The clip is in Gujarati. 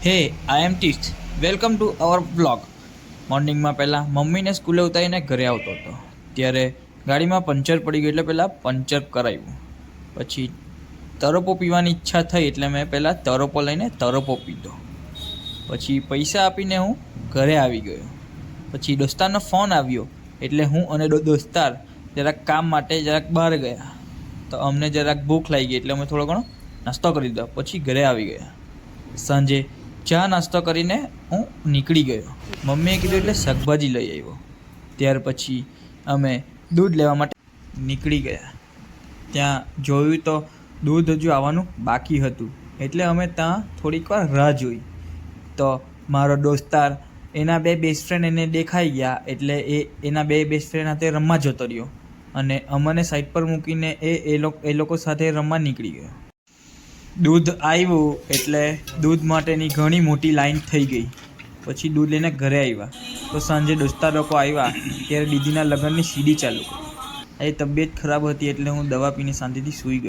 હે આઈ એમ ટીચ વેલકમ ટુ અવર બ્લોગ. મોર્નિંગમાં પહેલાં મમ્મીને સ્કૂલે ઉતારીને ઘરે આવતો હતો ત્યારે ગાડીમાં પંચર પડી ગયું એટલે પહેલાં પંચર કરાવ્યું. પછી તરપો પીવાની ઈચ્છા થઈ એટલે મેં પહેલાં તરપો લઈને તરપો પીધો. પછી પૈસા આપીને હું ઘરે આવી ગયો. પછી દોસ્તારનો ફોન આવ્યો એટલે હું અને દોસ્તાર જરાક કામ માટે જરાક બહાર ગયા. તો અમને જરાક ભૂખ લાગી ગઈ એટલે અમે થોડો ઘણો નાસ્તો કરી દીધો. પછી ઘરે આવી ગયા. સાંજે ચા નાસ્તો કરીને હું નીકળી ગયો. મમ્મીએ કીધું એટલે શાકભાજી લઈ આવ્યો. ત્યાર પછી અમે દૂધ લેવા માટે નીકળી ગયા. ત્યાં જોયું તો દૂધ હજુ આવવાનું બાકી હતું એટલે અમે ત્યાં થોડીક વાર રાહ જોઈ. તો મારો દોસ્તાર એના બે બેસ્ટ ફ્રેન્ડ એને દેખાઈ ગયા એટલે એના બે બેસ્ટ ફ્રેન્ડ સાથે રમવા જતો રહ્યો અને અમને સાઈડ પર મૂકીને એ લોકો સાથે રમવા નીકળી ગયો. દૂધ આવ્યું એટલે દૂધ માટેની ઘણી મોટી લાઈન થઈ ગઈ. પછી દૂધ લઈને ઘરે આવ્યા તો સાંજે દોસ્તાર લોકો આવ્યા ત્યારે દીદીના લગ્નની સીડી ચાલુ કરી. એ તબિયત ખરાબ હતી એટલે હું દવા પીને શાંતિથી સૂઈ ગયો.